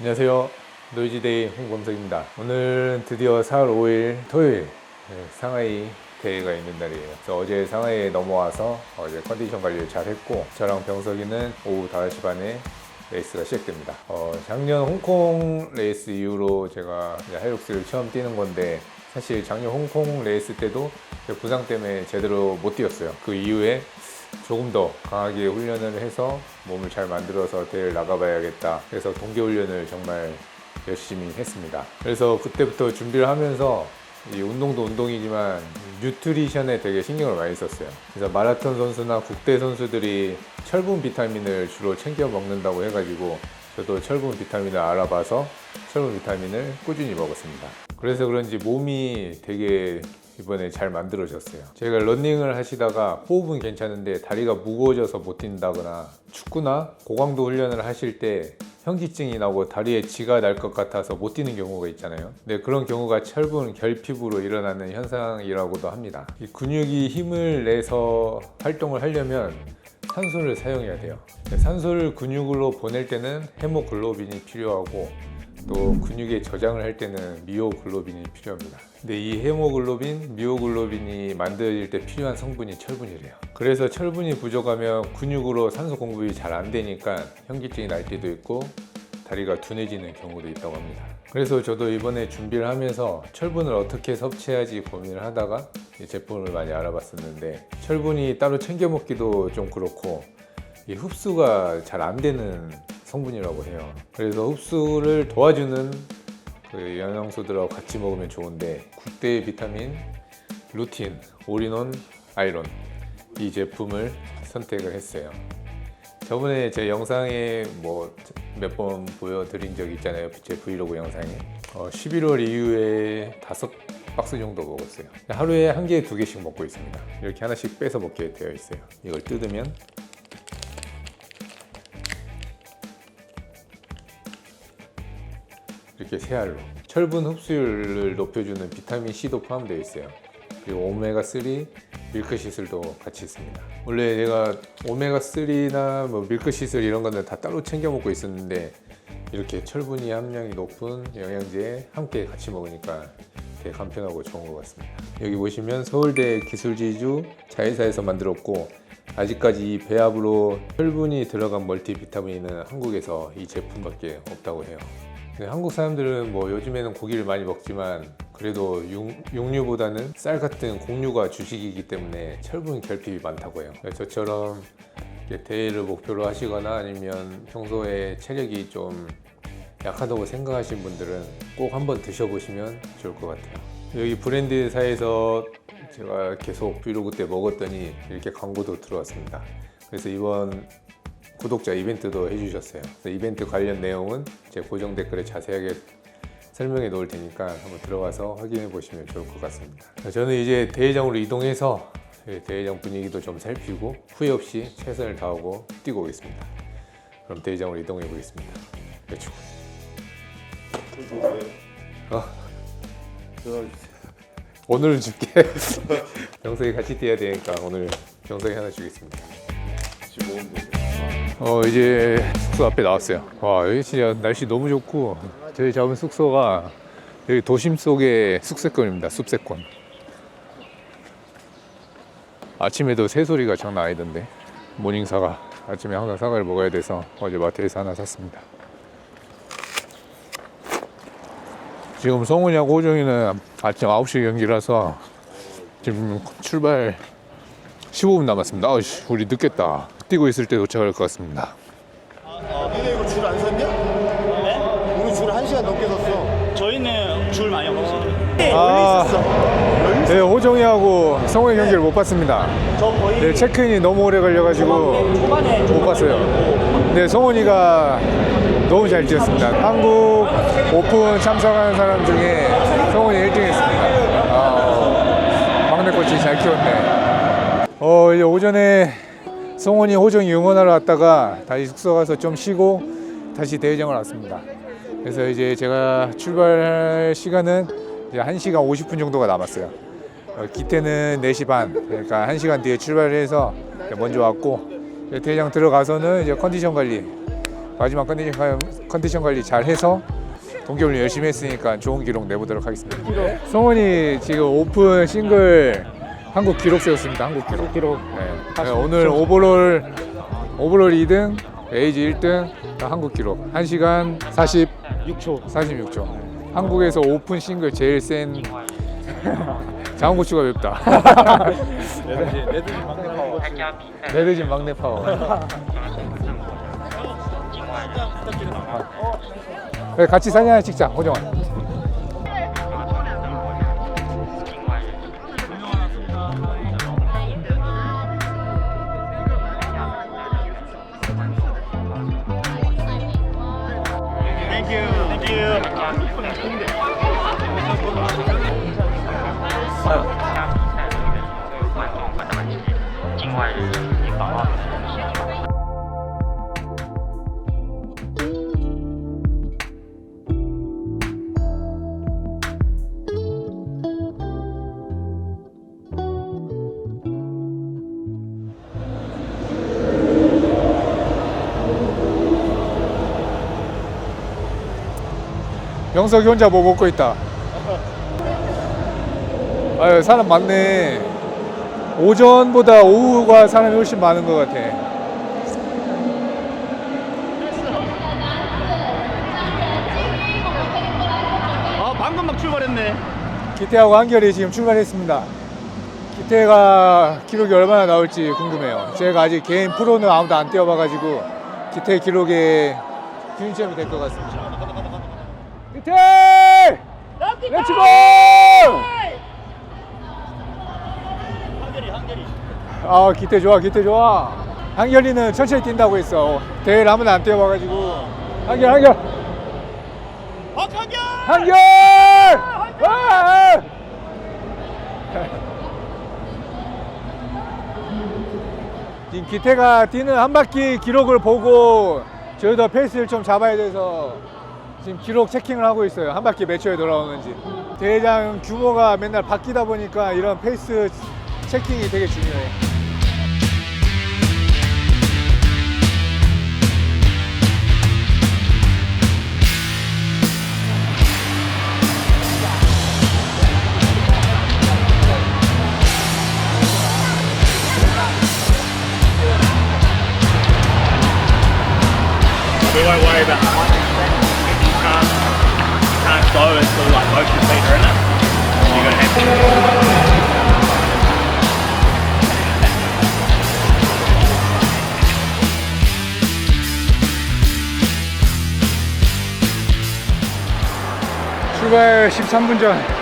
안녕하세요. 노이즈데이 홍범석입니다. 오늘은 드디어 4월 5일 토요일 상하이 대회가 있는 날이에요. 그래서 어제 상하이에 넘어와서 어제 컨디션 관리를 잘 했고, 저랑 병석이는 오후 5시 반에 레이스가 시작됩니다. 작년 홍콩 레이스 이후로 제가 하이록스를 처음 뛰는 건데, 사실 작년 홍콩 레이스 때도 부상 때문에 제대로 못 뛰었어요. 그 이후에 조금 더 강하게 훈련을 해서 몸을 잘 만들어서 대회를 나가봐야겠다. 그래서 동계훈련을 정말 열심히 했습니다. 그래서 그때부터 준비를 하면서 이 운동도 운동이지만 뉴트리션에 되게 신경을 많이 썼어요. 그래서 마라톤 선수나 국대 선수들이 철분 비타민을 주로 챙겨 먹는다고 해가지고 저도 철분 비타민을 알아봐서 철분 비타민을 꾸준히 먹었습니다. 그래서 그런지 몸이 되게 이번에 잘 만들어졌어요. 제가 러닝을 하시다가 호흡은 괜찮은데 다리가 무거워져서 못 뛴다거나, 축구나 고강도 훈련을 하실 때 현기증이 나고 다리에 쥐가 날 것 같아서 못 뛰는 경우가 있잖아요. 근데 그런 경우가 철분 결핍으로 일어나는 현상이라고도 합니다. 이 근육이 힘을 내서 활동을 하려면 산소를 사용해야 돼요. 산소를 근육으로 보낼 때는 헤모글로빈이 필요하고, 또 근육에 저장을 할 때는 미오글로빈이 필요합니다. 근데 이 헤모글로빈, 미오글로빈이 만들어질 때 필요한 성분이 철분이래요. 그래서 철분이 부족하면 근육으로 산소 공급이 잘 안 되니까 현기증이 날 때도 있고 다리가 둔해지는 경우도 있다고 합니다. 그래서 저도 이번에 준비를 하면서 철분을 어떻게 섭취해야지 고민을 하다가 이 제품을 많이 알아봤었는데, 철분이 따로 챙겨 먹기도 좀 그렇고 이 흡수가 잘 안 되는 성분이라고 해요. 그래서 흡수를 도와주는 그 영양소들하고 같이 먹으면 좋은데, 국대 비타민, 루틴, 올인원, 아이론, 이 제품을 선택을 했어요. 저번에 제 영상에 몇 번 보여드린 적 있잖아요. 제 브이로그 영상에 11월 이후에 5박스 정도 먹었어요. 하루에 1개, 2개씩 먹고 있습니다. 이렇게 하나씩 빼서 먹게 되어 있어요. 이걸 뜯으면 이렇게 세 알로 철분 흡수율을 높여주는 비타민 C도 포함되어 있어요. 그리고 오메가3, 밀크시슬도 같이 있습니다. 원래 내가 오메가3나 밀크시슬 이런 거는 다 따로 챙겨 먹고 있었는데, 이렇게 철분이 함량이 높은 영양제 함께 같이 먹으니까 되게 간편하고 좋은 것 같습니다. 여기 보시면 서울대 기술지주 자회사에서 만들었고, 아직까지 이 배합으로 철분이 들어간 멀티비타민은 한국에서 이 제품밖에 없다고 해요. 한국 사람들은 요즘에는 고기를 많이 먹지만 그래도 육류보다는 쌀 같은 곡류가 주식이기 때문에 철분 결핍이 많다고 해요. 저처럼 대회를 목표로 하시거나 아니면 평소에 체력이 좀 약하다고 생각하시는 분들은 꼭 한번 드셔보시면 좋을 것 같아요. 여기 브랜드사에서 제가 계속 브이로그 때 먹었더니 이렇게 광고도 들어왔습니다. 그래서 이번 구독자 이벤트도 해주셨어요. 이벤트 관련 내용은 제 고정 댓글에 자세하게 설명해 놓을 테니까 한번 들어가서 확인해 보시면 좋을 것 같습니다. 저는 이제 대회장으로 이동해서 대회장 분위기도 좀 살피고 후회 없이 최선을 다하고 뛰고 오겠습니다. 그럼 대회장으로 이동해 보겠습니다. 렛츠고. 오늘은 줄게. 병석이 같이 뛰어야 되니까 오늘 병석이 하나 주겠습니다. 이제 숙소 앞에 나왔어요. 와, 여기 진짜 날씨 너무 좋고, 저희 잡은 숙소가 여기 도심 속의 숙세권입니다. 숲세권. 아침에도 새소리가 장난 아니던데. 모닝사과. 아침에 항상 사과를 먹어야 돼서 어제 마트에서 하나 샀습니다. 지금 성훈이하고 호정이는 아침 9시 경기라서 지금 출발 15분 남았습니다. 우리 늦겠다. 뛰고 있을 때 도착할 것 같습니다. 니네 이거 줄 안 섰냐? 네? 우리 줄 1시간 넘게 섰어. 저희는 줄 많이 없어요. 네, 호정이하고 성훈이 경기를 못 봤습니다. 저 거의 네, 체크인이 너무 오래 걸려가지고 초반에 못 봤어요. 근데 성훈이가 너무 잘 뛰었습니다. 한국 오픈 참석하는 사람 중에 성훈이 1등 했습니다. 막내 코치 잘 키웠네. 이제 오전에 성훈이, 호정이 응원하러 왔다가 다시 숙소 가서 좀 쉬고 다시 대회장을 왔습니다. 그래서 이제 제가 출발할 시간은 이제 1시간 50분 정도가 남았어요. 기태는 4시 반, 그러니까 1시간 뒤에 출발을 해서 먼저 왔고, 대회장 들어가서는 이제 컨디션 관리, 마지막 컨디션 컨디션 관리 잘 해서 동계훈련 열심히 했으니까 좋은 기록 내보도록 하겠습니다. 성원이 지금 오픈 싱글 한국 기록 세웠습니다. 한국 기록. 네. 오늘 오버롤 2등, 에이지 1등, 한국 기록 1시간 46초. 한국에서 오픈 싱글 제일 센 장원고추가 맵다. 레드진 막내 파워. 그래, 같이 사진 하나 찍자, 호정아. 영석이 혼자 뭐 먹고 있다. 아유, 사람 많네. 오전보다 오후가 사람이 훨씬 많은 것 같아. 방금 막 출발했네. 기태하고 한결이 지금 출발했습니다. 기태가 기록이 얼마나 나올지 궁금해요. 제가 아직 개인 프로는 아무도 안 뛰어봐가지고 기태 기록에 균점이 될 것 같습니다. 기태! 렛츠고! 아, 기태 좋아. 한결이는 천천히 뛴다고 했어. 대회를 아무도 안 뛰어봐가지고. 한결! 한결! 와! 지금 기태가 뛰는 한 바퀴 기록을 보고 저희도 페이스를 좀 잡아야 돼서 지금 기록 체킹을 하고 있어요. 한 바퀴 몇 초에 돌아오는지. 대회장 규모가 맨날 바뀌다 보니까 이런 페이스 체킹이 되게 중요해. We won't worry about that. Can't go until like both your feet are in it. You're gonna have to. 출발 13분 전.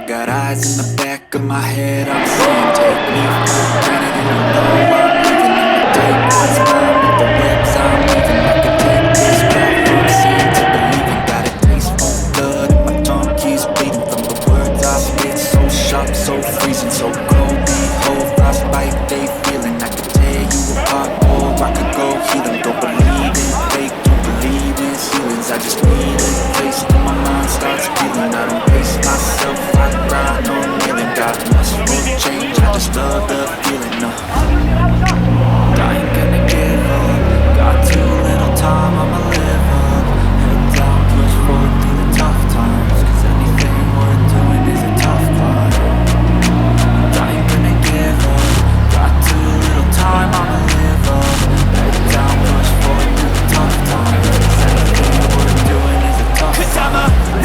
Got eyes in the back of my head, I'm saying take me for granted. And you know I'm living in the day. What's mine with the webs I'm leaving. I can take this drive from seeing to believing. Got a taste for blood and my tongue keeps bleeding. From the words I spit, so sharp, so freezing. So cold, behold, frostbite, they feeling. I can tear you apart, or I could go healing. Don't believe in fake, don't believe in ceilings. I just need a taste till my mind starts peeling. I don't pace myself, I grind on kneeling. Got nothing will change, I just love the feeling. No, I ain't gonna give up. Got too little time, I'ma live up. Head down, push forward through the tough times. Cause anything worth doing is a tough climb. I ain't gonna give up. Got too little time, I'ma live up. Head down, push forward through the tough times. Cause anything worth doing is a tough climb.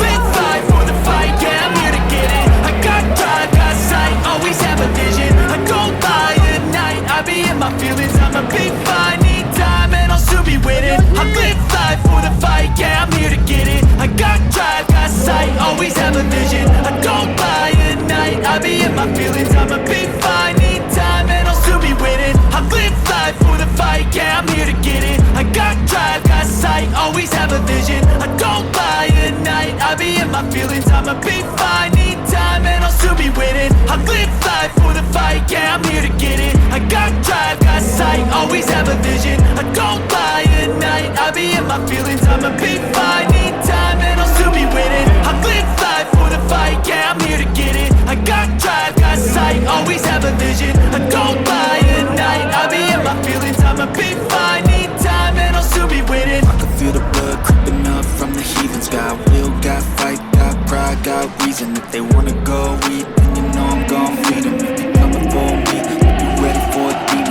I'ma be fine. Need time and I'll soon be winning. I live life for the fight, yeah, I'm here to get it. I got drive, got sight, always have a vision. I don't lie at night, I be in my feelings. I'ma be fine, need time and I'll soon be winning. I live life for the fight, yeah, I'm here to get it. I got drive, got sight, always have a vision. I don't lie at night, I be in my feelings. I'ma be fine, need time and I'll soon be winning. I can feel the blood creeping up from the heathens. Got will, got fight, got pride, got reason. If they wanna go eat, then you know I'm gon' feed them. If they coming for me, I'll be ready for a demon.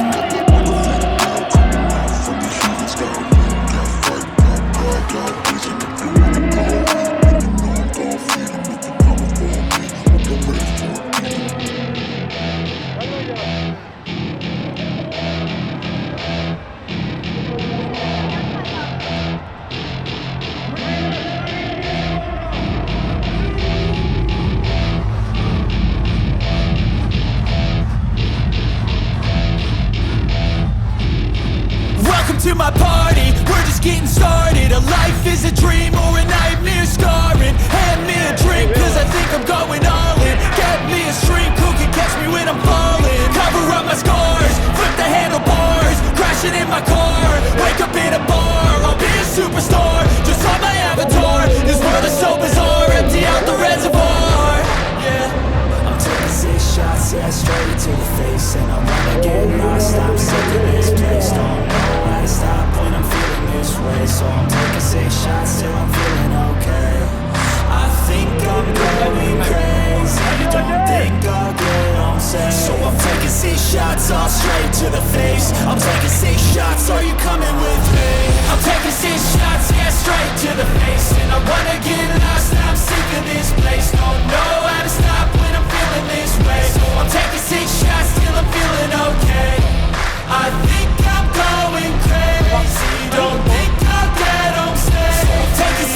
Welcome to my party, we're just getting started. A life is a dream or a nightmare scarring. Hand me a drink cause I think I'm going all in. Get me a shrink who can catch me when I'm falling. Cover up my scars, flip the handlebars. Crashing in my car, wake up in a bar. I'll be a superstar, just on my avatar. This world is so bizarre, empty out the reservoir. Yeah, I'm taking 6 shots, yeah, straight to the face. And I wanna get lost, I'm sick of this place. Don't know how to stop when I'm feeling this way. So I'm taking 6 shots till I'm feeling okay. I think I'm going crazy, don't think I'll get on safe. so I'm taking 6 shots all straight to the face. I'm taking 6 shots, are you coming with me? I'm taking 6 shots, yeah, straight to the face. And I wanna get lost, I'm sick of this place. Don't know how to stop when I'm feeling this way. So I'm taking 6 shots till I'm feeling okay. I think I'm going crazy, don't think I'll get on safe. So I'm taking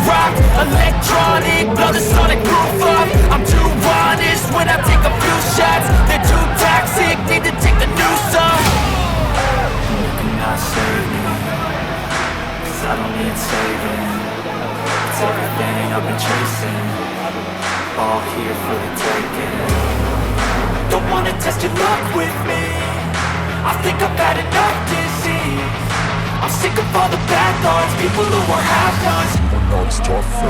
rock, electronic, blow the sonic groove up. I'm too honest when I take a few shots. They're too toxic, need to take the noose off. You cannot save me, 'cause I don't need saving. It's everything I've been chasing, all here for the taking. Don't wanna test your luck with me, I think I've had enough disease. I'm sick of all the bad thoughts, people who are half-nots. When it's tough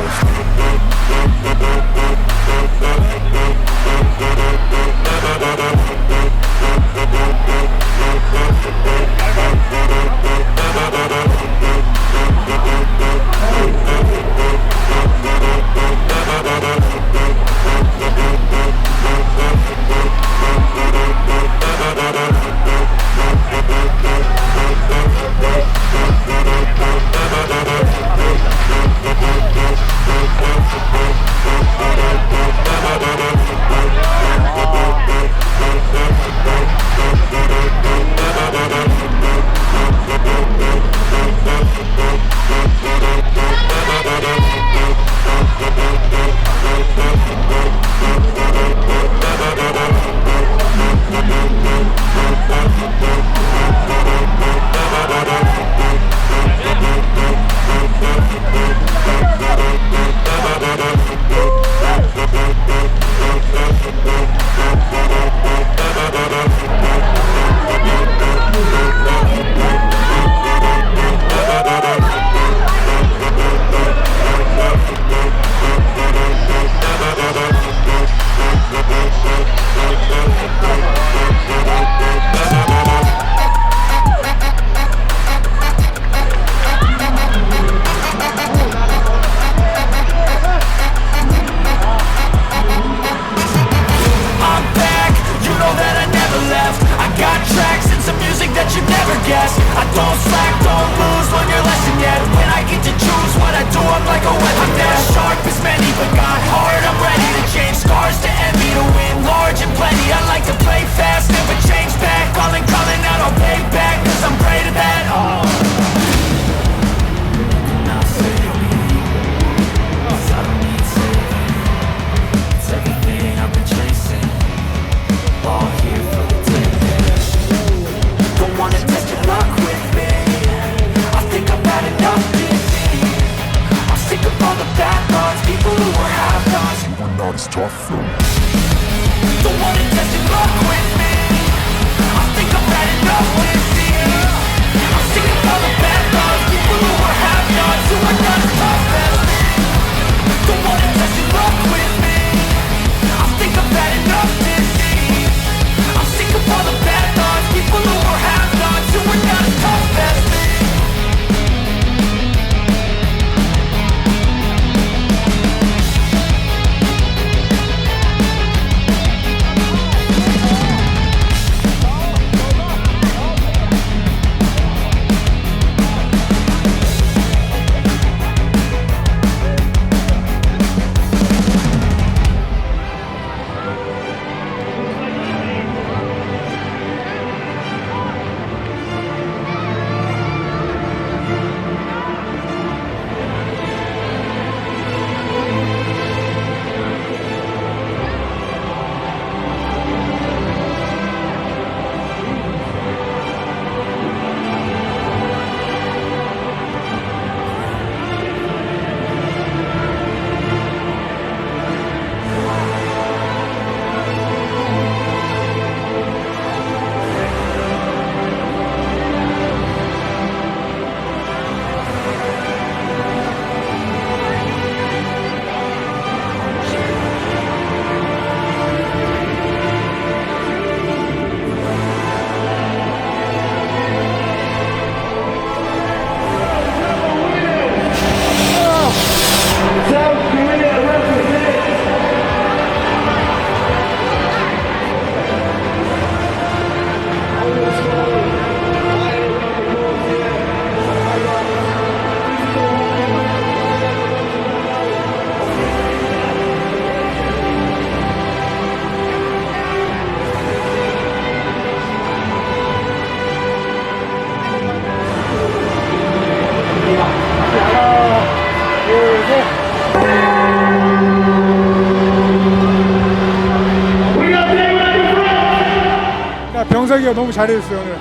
병석이가 너무 잘해줬어요 오늘.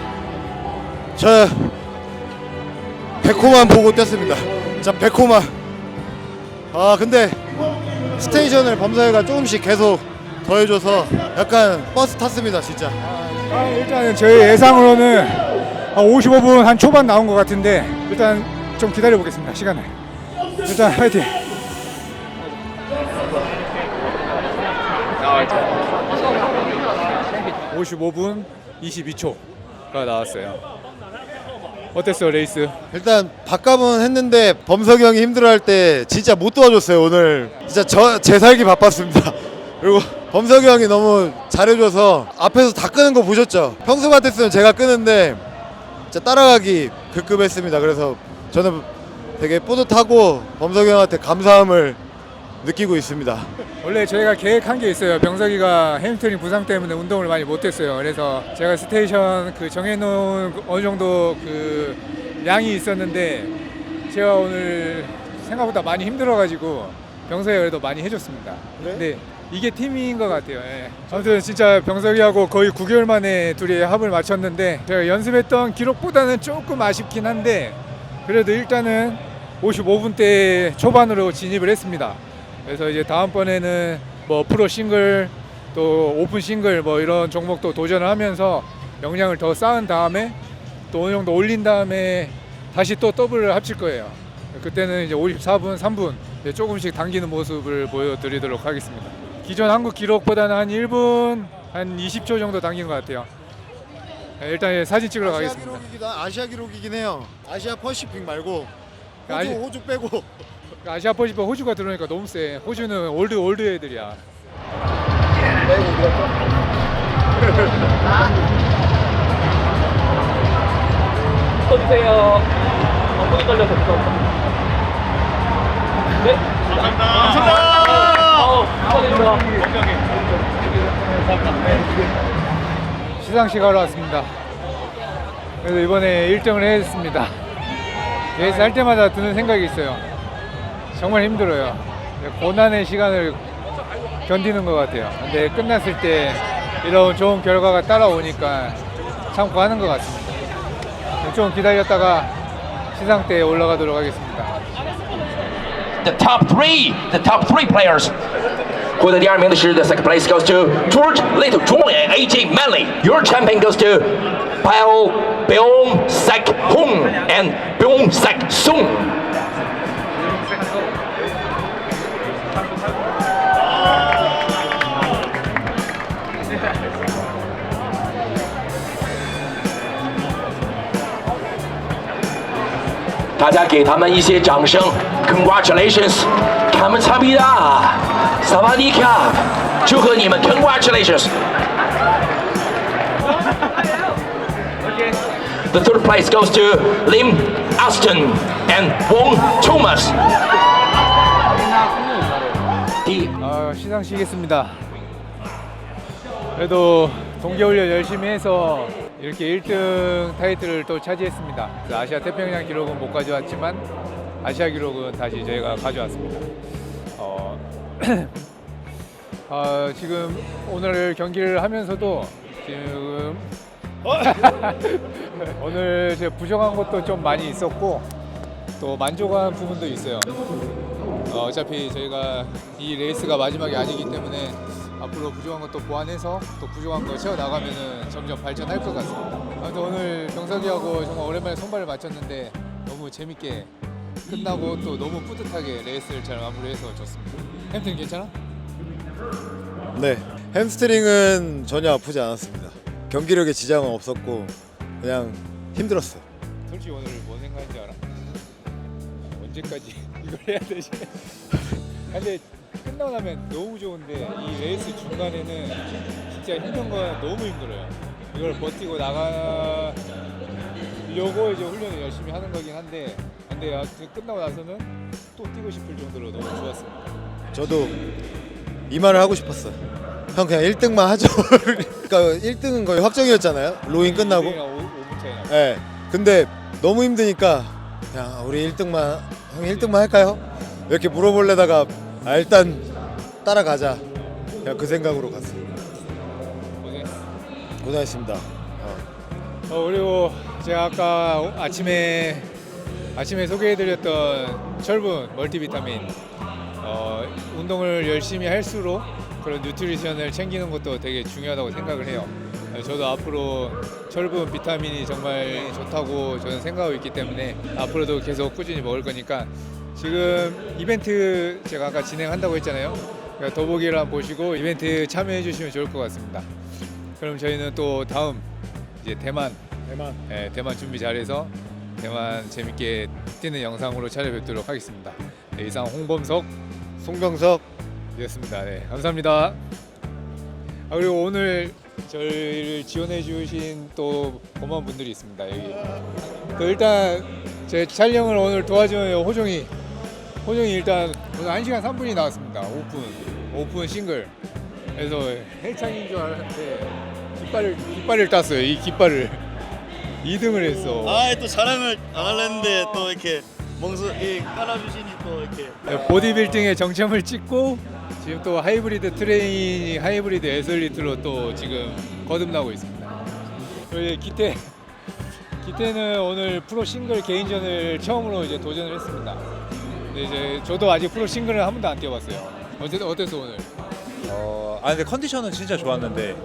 저 100호만 보고 뛰었습니다. 자 100호만. 아 근데 스테이션을 범사이가 조금씩 계속 더해줘서 약간 버스 탔습니다 진짜. 일단은 저희 예상으로는 55분 한 초반 나온 것 같은데 일단 좀 기다려 보겠습니다 시간을. 일단 화이팅. 55분 22초가 나왔어요. 어땠어 레이스? 일단 밥값은 했는데 범석이 형이 힘들어할 때 진짜 못 도와줬어요 오늘. 진짜 제 살기 바빴습니다. 그리고 범석이 형이 너무 잘해줘서 앞에서 다 끄는 거 보셨죠? 평소 같았으면 제가 끄는데 진짜 따라가기 급급했습니다. 그래서 저는 되게 뿌듯하고 범석이 형한테 감사함을 느끼고 있습니다. 원래 저희가 계획한 게 있어요. 병석이가 햄스트링 부상 때문에 운동을 많이 못했어요. 그래서 제가 스테이션 그 정해놓은 어느 정도 그 양이 있었는데 제가 오늘 생각보다 많이 힘들어가지고 병석이가 그래도 많이 해줬습니다. 근데 이게 팀인 것 같아요. 예. 아무튼 진짜 병석이하고 거의 9개월 만에 둘이 합을 맞췄는데 제가 연습했던 기록보다는 조금 아쉽긴 한데 그래도 일단은 55분대 초반으로 진입을 했습니다. 그래서 이제 다음번에는 뭐 프로 싱글 또 오픈 싱글 뭐 이런 종목도 도전을 하면서 역량을 더 쌓은 다음에 또 어느 정도 올린 다음에 다시 또 더블을 합칠 거예요. 그때는 이제 54분 3분 이제 조금씩 당기는 모습을 보여드리도록 하겠습니다. 기존 한국 기록보다는 한 1분 한 20초 정도 당긴 것 같아요. 일단 사진 찍으러 가겠습니다. 아시아 기록이긴 해요. 아시아 퍼시픽 말고 호주 빼고. 아시아 퍼시픽 호주가 들어오니까 너무 세. 호주는 올드 애들이야. 써주세요. 손이 떨려서 죄송합니다. 네? 감사합니다. 시상식 하러 왔습니다. 그래서 이번에 1등을 했습니다. 레이스 할 때마다 드는 생각이 있어요. 정말 힘들어요. 고난의 시간을 견디는 것 같아요. 근데 끝났을 때 이런 좋은 결과가 따라오니까 참고하는 것 같습니다. 좀 기다렸다가 시상 때에 올라가도록 하겠습니다. The top three players. 获得第二名的是 The second place goes to George Little Chong and AJ Manley. Your champion goes to Pao Byung Sek Hong and Byung Sek Sung.大家给他们一些掌声 ，Congratulations， 감사합니다， 萨瓦迪卡，祝贺你们 ，Congratulations。The third place goes to Lim Aston and Wong Thomas. 시상식했습니다. 그래도 동계훈련 열심히 해서 이렇게 1등 타이틀을 또 차지했습니다. 아시아 태평양 기록은 못 가져왔지만 아시아 기록은 다시 저희가 가져왔습니다. 지금 오늘 경기를 하면서도 지금 오늘 제가 부정한 것도 좀 많이 있었고 또 만족한 부분도 있어요. 어차피 저희가 이 레이스가 마지막이 아니기 때문에 앞으로 부족한 것도 보완해서 또 부족한 거 채워나가면 점점 발전할 것 같습니다. 아무튼 오늘 병석이하고 정말 오랜만에 손발을 맞췄는데 너무 재밌게 끝나고 또 너무 뿌듯하게 레이스를 잘 마무리해서 좋습니다. 햄튼 괜찮아? 네, 햄스트링은 전혀 아프지 않았습니다. 경기력에 지장은 없었고 그냥 힘들었어요. 솔직히 오늘 뭔 생각인지 알아? 언제까지 이걸 해야 되지? 근데 끝나고 나면 너무 좋은데 이 레이스 중간에는 진짜 힘든 건 너무 힘들어요. 이걸 버티고 나가려고 이제 훈련을 열심히 하는 거긴 한데 근데 끝나고 나서는 또 뛰고 싶을 정도로 너무 좋았습니다. 저도 이 말을 하고 싶었어요. 형 그냥 1등만 하죠. 그러니까 1등은 거의 확정이었잖아요. 로잉 끝나고. 5분 차이 나. 네. 근데 너무 힘드니까 그냥 우리 1등만 형 1등만 할까요? 이렇게 물어보려다가 일단 따라가자. 그냥 그 생각으로 갔어요. 고생했습니다. 그리고 제가 아까 아침에 소개해드렸던 철분 멀티비타민 운동을 열심히 할수록 그런 뉴트리션을 챙기는 것도 되게 중요하다고 생각을 해요. 저도 앞으로 철분 비타민이 정말 좋다고 저는 생각하고 있기 때문에 앞으로도 계속 꾸준히 먹을 거니까 지금 이벤트 제가 아까 진행한다고 했잖아요. 그러니까 더보기를 한번 보시고 이벤트 참여해 주시면 좋을 것 같습니다. 그럼 저희는 또 다음 이제 대만 준비 잘해서 대만 재밌게 뛰는 영상으로 찾아뵙도록 하겠습니다. 네, 이상 홍범석, 송병석이었습니다. 네, 감사합니다. 그리고 오늘 저희를 지원해 주신 또 고마운 분들이 있습니다. 여기 또 일단 제 촬영을 오늘 도와준 호종이 일단 오늘 1시간 3분이 나왔습니다. 오픈 싱글. 그래서 헬창인 줄 알았는데 깃발을 땄어요. 이 깃발을 2등을 했어. 또 자랑을 안 하려는데 또 이렇게 깔아주시니 또 이렇게. 보디빌딩의 정점을 찍고 지금 또 하이브리드 애슬리트로 또 지금 거듭나고 있습니다. 저희 기태는 오늘 프로 싱글 개인전을 처음으로 이제 도전을 했습니다. 근데 이제 저도 아직 프로 싱글을 한 번도 안 뛰어봤어요. 어땠어 오늘? 근데 컨디션은 진짜 좋았는데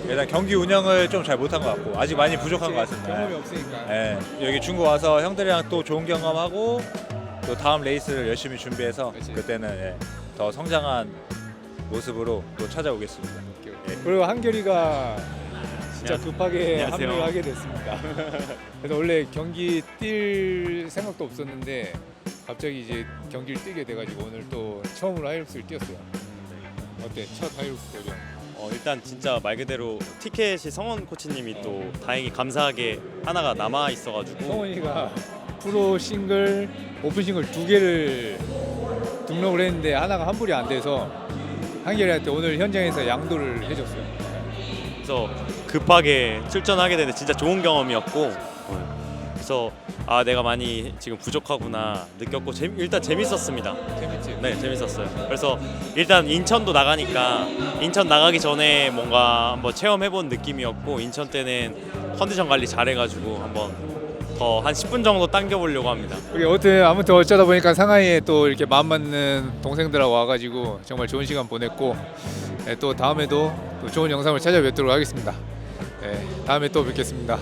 일단 경기 운영을 좀 잘 못한 것 같고 아직 많이 부족한 것 같습니다. 경험이 없으니까. 네, 여기 중국 와서 형들이랑 또 좋은 경험하고 또 다음 레이스를 열심히 준비해서 그치. 그때는 더 성장한 모습으로 또 찾아오겠습니다. 그리고 한결이가 진짜 급하게 안녕하세요. 합류를 하게 됐습니다. 그래서 원래 경기 뛸 생각도 없었는데 갑자기 이제 경기를 뛰게 돼가지고 오늘 또 처음으로 하이룩스를 뛰었어요. 어때? 첫 하이룩스 도전. 일단 진짜 말 그대로 티켓이 성원 코치님이 또 다행히 감사하게 하나가 남아 있어가지고 성원이가 프로 싱글, 오픈 싱글 2개를 등록을 했는데 하나가 환불이 안 돼서 한결이한테 오늘 현장에서 양도를 해줬어요. 그래서 급하게 출전하게 되는데 진짜 좋은 경험이었고 그래서 내가 많이 지금 부족하구나 느꼈고 일단 재밌었습니다. 재밌지? 네, 재밌었어요. 그래서 일단 인천도 나가니까 인천 나가기 전에 뭔가 한번 체험해본 느낌이었고 인천 때는 컨디션 관리 잘해가지고 한번 더 한 10분 정도 당겨보려고 합니다. 아무튼 어쩌다 보니까 상하이에 또 이렇게 마음 맞는 동생들하고 와가지고 정말 좋은 시간 보냈고 또 다음에도 또 좋은 영상을 찾아뵙도록 하겠습니다. 다음에 또 뵙겠습니다.